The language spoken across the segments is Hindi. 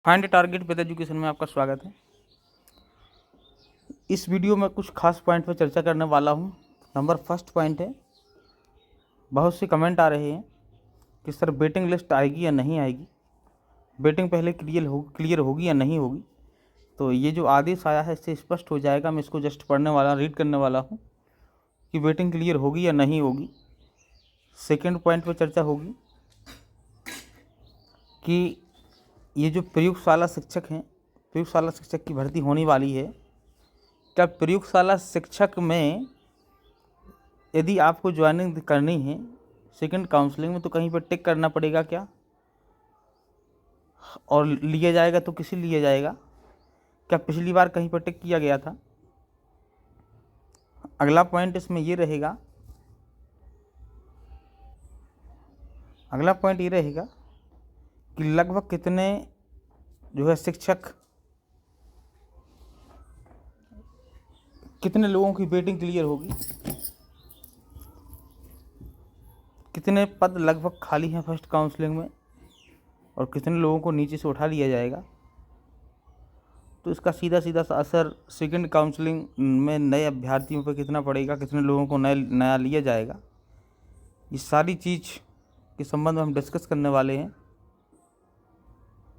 फाइंड टारगेट विद एजुकेशन में आपका स्वागत है। इस वीडियो में कुछ खास पॉइंट पर चर्चा करने वाला हूं। नंबर फर्स्ट पॉइंट है, बहुत से कमेंट आ रहे हैं कि सर वेटिंग लिस्ट आएगी या नहीं आएगी, वेटिंग पहले क्लियर होगी या नहीं होगी। तो ये जो आदेश आया है इससे स्पष्ट हो जाएगा। मैं इसको जस्ट रीड करने वाला हूँ कि वेटिंग क्लियर होगी या नहीं होगी। सेकेंड पॉइंट पर चर्चा होगी कि ये जो प्रयोगशाला शिक्षक हैं, प्रयोगशाला शिक्षक की भर्ती होने वाली है। क्या प्रयोगशाला शिक्षक में यदि आपको ज्वाइनिंग करनी है सेकंड काउंसलिंग में तो कहीं पर टिक करना पड़ेगा क्या, और लिया जाएगा तो किसे लिया जाएगा? क्या पिछली बार कहीं पर टिक किया गया था? अगला पॉइंट इसमें ये रहेगा, अगला पॉइंट ये रहेगा कि लगभग कितने जो है शिक्षक, कितने लोगों की वेटिंग क्लियर होगी, कितने पद लगभग खाली हैं फर्स्ट काउंसलिंग में, और कितने लोगों को नीचे से उठा लिया जाएगा। तो इसका सीधा सीधा सा असर सेकंड काउंसलिंग में नए अभ्यर्थियों पर कितना पड़ेगा, कितने लोगों को नया लिया जाएगा। ये सारी चीज़ के संबंध में हम डिस्कस करने वाले हैं।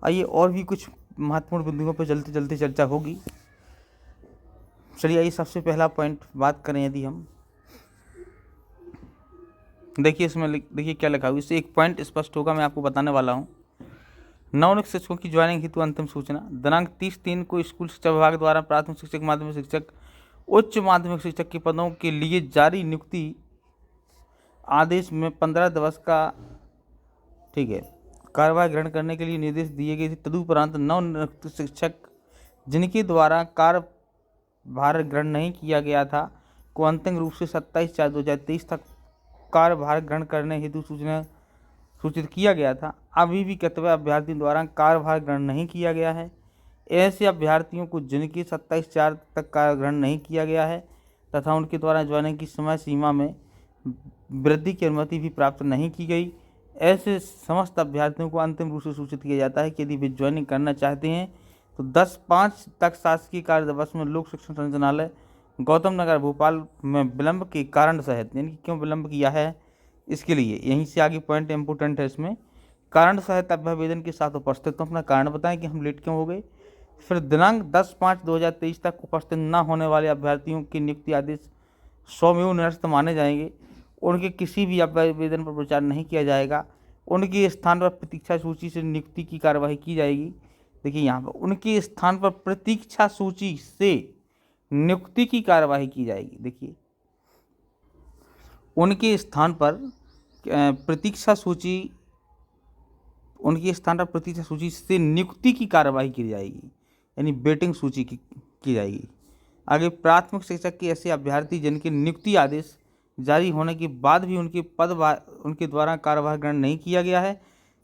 आइए और भी कुछ महत्वपूर्ण बिंदुओं पर चलते चलते चर्चा होगी। चलिए आइए सबसे पहला पॉइंट बात करें। यदि हम देखिए इसमें देखिए क्या लिखा हुआ, इससे एक पॉइंट स्पष्ट होगा, मैं आपको बताने वाला हूँ। नवनियुक्त शिक्षकों की ज्वाइनिंग हेतु अंतिम सूचना दिनांक 30/3 को स्कूल शिक्षा विभाग द्वारा प्राथमिक शिक्षक, माध्यमिक शिक्षक, उच्च माध्यमिक शिक्षक के पदों के लिए जारी नियुक्ति आदेश में 15 दिवस का कार्यवाही ग्रहण करने के लिए निर्देश दिए गए थे। तदुपरांत नवनियुक्त शिक्षक जिनके द्वारा कार्यभार ग्रहण नहीं किया गया था को अंतिम रूप से 27/4/2023 तक कार्यभार ग्रहण करने हेतु सूचित किया गया था। अभी भी कर्तव्य अभ्यर्थियों द्वारा कार्यभार ग्रहण नहीं किया गया है। ऐसे अभ्यर्थियों को जिनके 27/4 तक कार्य ग्रहण नहीं किया गया है तथा उनके द्वारा ज्वाइनिंग की समय सीमा में वृद्धि की अनुमति भी प्राप्त नहीं की गई, ऐसे समस्त अभ्यर्थियों को अंतिम रूप से सूचित किया जाता है कि यदि वे ज्वाइनिंग करना चाहते हैं तो 10/5 तक शासकीय कार्य दिवस में लोक शिक्षण संचालनालय गौतम नगर भोपाल में विलंब के कारण सहित, यानी कि क्यों विलंब किया है इसके लिए, यहीं से आगे पॉइंट इंपोर्टेंट है इसमें, कारण सहित अभ्यावेदन के साथ उपस्थित। तो अपना कारण बताएं कि हम लेट क्यों हो गए। फिर दिनांक 10/5/2023 तक उपस्थित न होने वाले अभ्यर्थियों के नियुक्ति आदेश स्वमेव निरस्त माने जाएंगे। उनके किसी भी अभ्यावेदन पर विचार नहीं किया जाएगा। उनके स्थान पर प्रतीक्षा सूची से नियुक्ति की कार्यवाही की जाएगी। देखिए यहाँ पर उनके स्थान पर प्रतीक्षा सूची से नियुक्ति की कार्यवाही की जाएगी। देखिए उनके स्थान पर प्रतीक्षा सूची, उनके स्थान पर प्रतीक्षा सूची से नियुक्ति की कार्यवाही की जाएगी, यानी वेटिंग सूची की जाएगी। आगे प्राथमिक शिक्षक के ऐसे अभ्यर्थी जिनके नियुक्ति आदेश जारी होने के बाद भी उनके द्वारा कार्यभार ग्रहण नहीं किया गया है,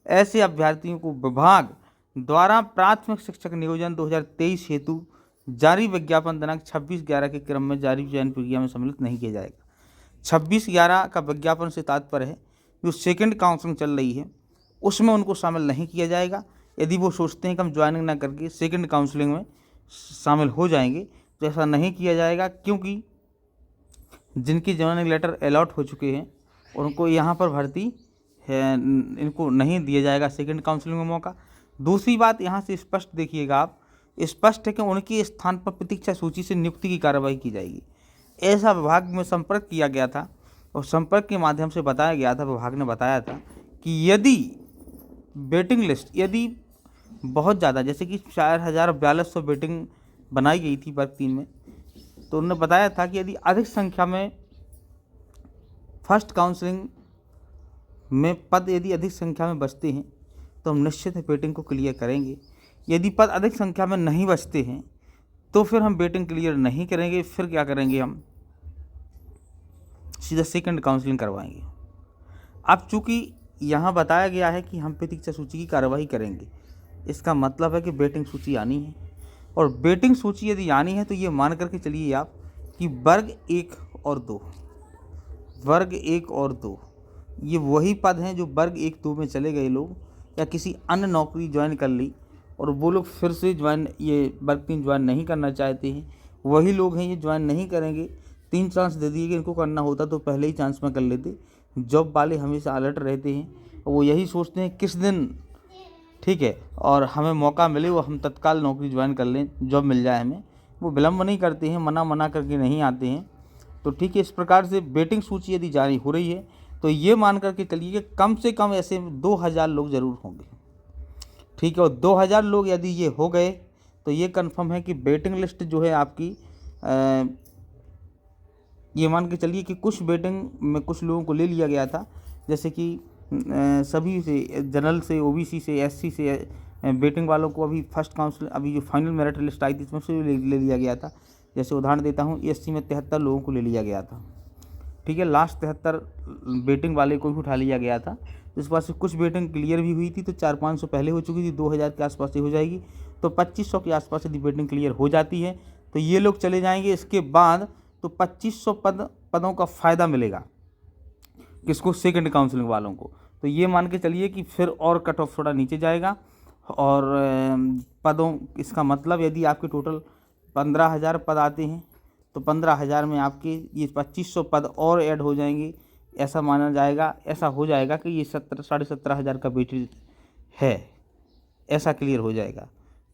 ऐसे अभ्यर्थियों को विभाग द्वारा प्राथमिक शिक्षक नियोजन 2023 हेतु जारी विज्ञापन दिनांक 26/11 के क्रम में जारी चयन प्रक्रिया में सम्मिलित नहीं किया जाएगा। 26/11 का विज्ञापन से तात्पर्य है जो सेकंड काउंसलिंग चल रही है उसमें उनको शामिल नहीं किया जाएगा। यदि वो सोचते हैं कि हम ज्वाइनिंग ना करके सेकंड काउंसलिंग में शामिल हो जाएंगे तो ऐसा नहीं किया जाएगा, क्योंकि जिनकी ज्वाइनिंग लेटर अलॉट हो चुके हैं उनको यहाँ पर भर्ती है, इनको नहीं दिया जाएगा सेकंड काउंसलिंग में मौका। दूसरी बात यहाँ से स्पष्ट देखिएगा आप, स्पष्ट है कि उनके स्थान पर प्रतीक्षा सूची से नियुक्ति की कार्यवाही की जाएगी। ऐसा विभाग में संपर्क किया गया था और संपर्क के माध्यम से बताया गया था, विभाग ने बताया था कि यदि वेटिंग लिस्ट यदि बहुत ज़्यादा, जैसे कि 4,4200 वेटिंग बनाई गई थी वर्ग 3 में, तो उन्होंने बताया था कि यदि अधिक संख्या में फर्स्ट काउंसलिंग में पद यदि अधिक संख्या में बचते हैं तो हम निश्चित ही वेटिंग को क्लियर करेंगे। यदि पद अधिक संख्या में नहीं बचते हैं तो फिर हम वेटिंग क्लियर नहीं करेंगे। फिर क्या करेंगे, हम सीधा सेकंड काउंसलिंग करवाएंगे। अब चूंकि यहाँ बताया गया है कि हम प्रतीक्षा सूची की कार्यवाही करेंगे, इसका मतलब है कि वेटिंग सूची आनी है, और वेटिंग सूची यदि आनी है तो ये मान करके चलिए आप कि वर्ग 1 और 2, वर्ग 1 और 2 ये वही पद हैं जो वर्ग 1-2 में चले गए लोग या किसी अन्य नौकरी ज्वाइन कर ली और वो लोग फिर से ज्वाइन ये वर्क टीम ज्वाइन नहीं करना चाहते हैं, वही लोग हैं ये ज्वाइन नहीं करेंगे। 3 चांस दे दिए कि इनको करना होता तो पहले ही चांस में कर लेते। जॉब वाले हमेशा अलर्ट रहते हैं, वो यही सोचते हैं किस दिन ठीक है और हमें मौका मिले वो हम तत्काल नौकरी ज्वाइन कर लें, जॉब मिल जाए हमें। वो विलम्ब नहीं करते हैं, मना करके नहीं आते हैं। तो ठीक है, इस प्रकार से वेटिंग सूची यदि जारी हो रही है तो ये मान करके चलिए कि कम से कम ऐसे 2000 लोग ज़रूर होंगे। ठीक है, और 2000 लोग यदि ये हो गए तो ये कंफर्म है कि वेटिंग लिस्ट जो है आपकी ये मान के चलिए कि कुछ वेटिंग में कुछ लोगों को ले लिया गया था, जैसे कि सभी से, जनरल से, ओबीसी से, एससी से, वेटिंग वालों को अभी फर्स्ट काउंसिल अभी जो फाइनल मेरिट लिस्ट आई थी इसमें से ले लिया गया था। जैसे उदाहरण देता हूँ, एससी में 73 लोगों को ले लिया गया था। ठीक है, लास्ट 73 वेटिंग वाले को भी उठा लिया गया था। इस बार से कुछ वेटिंग क्लियर भी हुई थी तो 400-500 पहले हो चुकी थी, 2000 के आसपास से हो जाएगी। तो 2500 के आसपास यदि वेटिंग क्लियर हो जाती है तो ये लोग चले जाएंगे। इसके बाद तो 2500 पदों का फ़ायदा मिलेगा किसको, सेकंड काउंसलिंग वालों को। तो ये मान के चलिए कि फिर और कट ऑफ थोड़ा नीचे जाएगा। और पदों, इसका मतलब यदि आपके टोटल 15,000 पद आते हैं तो 15,000 में आपके ये 2500 पद और ऐड हो जाएंगे। ऐसा माना जाएगा, ऐसा हो जाएगा कि ये 17,500 का वेटेज है, ऐसा क्लियर हो जाएगा।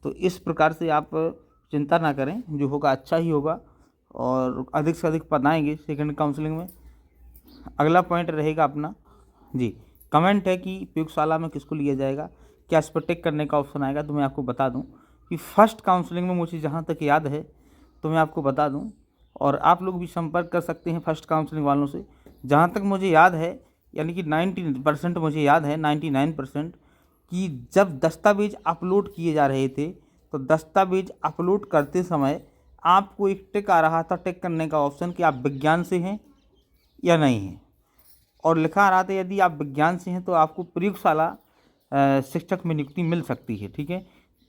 तो इस प्रकार से आप चिंता ना करें, जो होगा अच्छा ही होगा और अधिक से अधिक पद आएंगे सेकंड काउंसलिंग में। अगला पॉइंट रहेगा अपना जी, कमेंट है कि प्रयोगशाला में किसको लिया जाएगा, क्या इस पर टिक करने का ऑप्शन आएगा। तो मैं आपको बता दूं कि फर्स्ट काउंसलिंग में मुझे जहां तक याद है तो मैं आपको बता दूं, और आप लोग भी संपर्क कर सकते हैं फर्स्ट काउंसलिंग वालों से। जहां तक मुझे याद है, यानी कि 90% मुझे याद है, 99%, कि जब दस्तावेज अपलोड किए जा रहे थे तो दस्तावेज अपलोड करते समय आपको एक टिक आ रहा था, टिक करने का ऑप्शन, कि आप विज्ञान से हैं या नहीं हैं, और लिखा आ रहा था यदि आप विज्ञान से हैं तो आपको प्रयोगशाला शिक्षक में नियुक्ति मिल सकती है। ठीक है,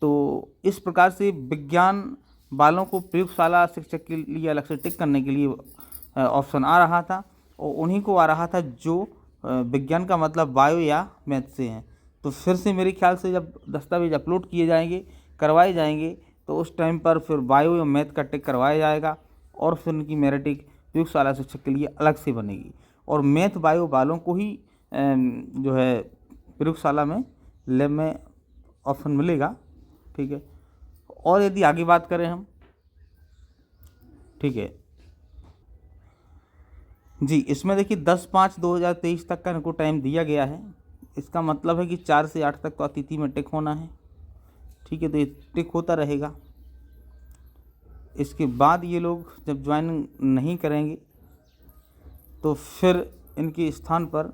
तो इस प्रकार से विज्ञान वालों को प्रयोगशाला शिक्षक के लिए अलग से टिक करने के लिए ऑप्शन आ रहा था, और उन्हीं को आ रहा था जो विज्ञान का मतलब बायो या मैथ से हैं। तो फिर से मेरे ख्याल से जब दस्तावेज अपलोड किए जाएंगे, करवाए जाएंगे, तो उस टाइम पर फिर बायो या मैथ का टिक करवाया जाएगा और फिर उनकी मेरिट प्रयोगशाला शिक्षक के लिए अलग से बनेगी। और मैथ बायो वालों को ही जो है प्रयोगशाला में, लैब में ऑप्शन मिलेगा। ठीक है, और यदि आगे बात करें हम, ठीक है जी, इसमें देखिए 10/5/2023 तक का इनको टाइम दिया गया है। इसका मतलब है कि 4 से 8 तक तो अतिथि में टिक होना है। ठीक है, तो ये टिक होता रहेगा। इसके बाद ये लोग जब ज्वाइन नहीं करेंगे तो फिर इनके स्थान पर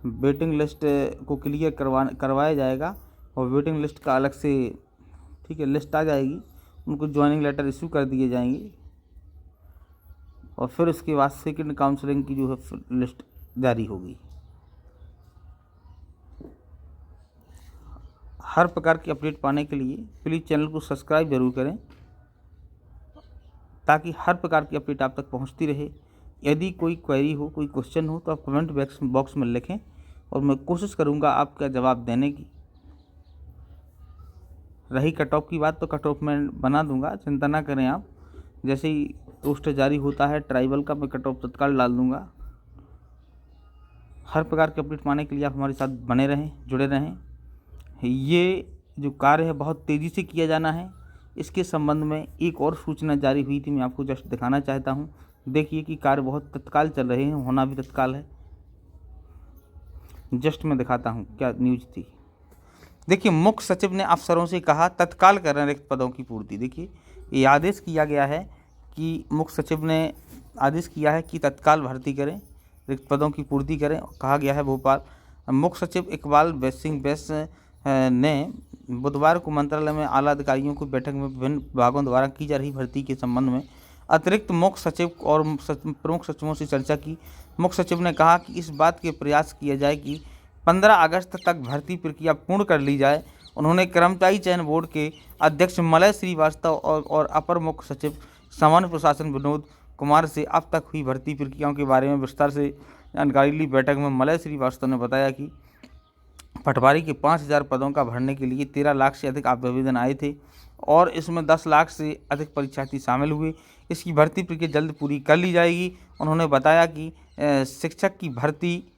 वेटिंग लिस्ट को क्लियर करवाया जाएगा, और वेटिंग लिस्ट का अलग से, ठीक है, लिस्ट आ जाएगी, उनको ज्वाइनिंग लेटर इशू कर दिए जाएंगे, और फिर उसके बाद सेकंड काउंसलिंग की जो है लिस्ट जारी होगी। हर प्रकार की अपडेट पाने के लिए प्लीज़ चैनल को सब्सक्राइब जरूर करें, ताकि हर प्रकार की अपडेट आप तक पहुंचती रहे। यदि कोई क्वेरी हो, कोई क्वेश्चन हो तो आप कमेंट बॉक्स में लिखें और मैं कोशिश करूंगा आपका जवाब देने की। रही कट ऑफ की बात, तो कट ऑफ मैं बना दूंगा, चिंता ना करें आप। जैसे ही रोस्टर जारी होता है ट्राइबल का, मैं कट ऑफ तत्काल डाल दूंगा। हर प्रकार के अपडेट पाने के लिए आप हमारे साथ बने रहें, जुड़े रहें। ये जो कार्य है बहुत तेज़ी से किया जाना है। इसके संबंध में एक और सूचना जारी हुई थी, मैं आपको जस्ट दिखाना चाहता हूँ। देखिए कि कार्य बहुत तत्काल चल रहे हैं, होना भी तत्काल है। जस्ट मैं दिखाता हूँ क्या न्यूज़ थी। देखिए, मुख्य सचिव ने अफसरों से कहा तत्काल करें रिक्त पदों की पूर्ति। देखिए, ये आदेश किया गया है कि मुख्य सचिव ने आदेश किया है कि तत्काल भर्ती करें, रिक्त पदों की पूर्ति करें। कहा गया है भोपाल। मुख्य सचिव इकबाल सिंह बैस ने बुधवार को मंत्रालय में आला अधिकारियों की बैठक में विभिन्न विभागों द्वारा की जा रही भर्ती के संबंध में अतिरिक्त मुख्य सचिव और प्रमुख सचिवों से चर्चा की। मुख्य सचिव ने कहा कि इस बात के प्रयास किया जाए कि 15 अगस्त तक भर्ती प्रक्रिया पूर्ण कर ली जाए। उन्होंने कर्मचारी चयन बोर्ड के अध्यक्ष मलय श्रीवास्तव और अपर मुख्य सचिव सामान्य प्रशासन विनोद कुमार से अब तक हुई भर्ती प्रक्रियाओं के बारे में विस्तार से जानकारी ली। बैठक में मलय श्रीवास्तव ने बताया कि पटवारी के 5,000 पदों का भरने के लिए 13 लाख से अधिक आवेदन आए थे और इसमें 10 लाख से अधिक परीक्षार्थी शामिल हुए। इसकी भर्ती प्रक्रिया जल्द पूरी कर ली जाएगी। उन्होंने बताया कि शिक्षक की भर्ती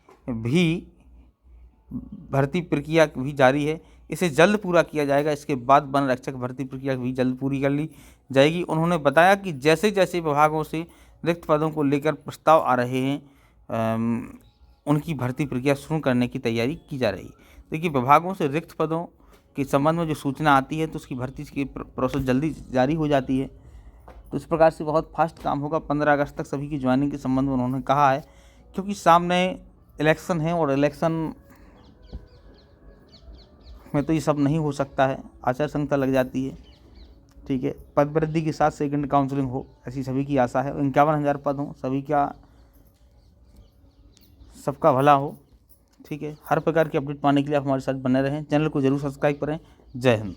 प्रक्रिया भी जारी है, इसे जल्द पूरा किया जाएगा। इसके बाद वन रक्षक भर्ती प्रक्रिया भी जल्द पूरी कर ली जाएगी। उन्होंने बताया कि जैसे जैसे विभागों से रिक्त पदों को लेकर प्रस्ताव आ रहे हैं उनकी भर्ती प्रक्रिया शुरू करने की तैयारी की जा रही है। देखिए, विभागों से रिक्त पदों के संबंध में जो सूचना आती है तो उसकी भर्ती की प्रोसेस जल्दी जारी हो जाती है। तो इस प्रकार से बहुत फास्ट काम होगा। 15 अगस्त तक सभी की ज्वाइनिंग के संबंध में उन्होंने कहा है, क्योंकि सामने इलेक्शन है और इलेक्शन में तो ये सब नहीं हो सकता है, आचार संहिता लग जाती है। ठीक है, पद वृद्धि के साथ सेकंड काउंसलिंग हो, ऐसी सभी की आशा है। 51,000 पद हों, सबका भला हो। ठीक है, हर प्रकार की अपडेट पाने के लिए आप हमारे साथ बने रहें। चैनल को जरूर सब्सक्राइब करें। जय हिंद।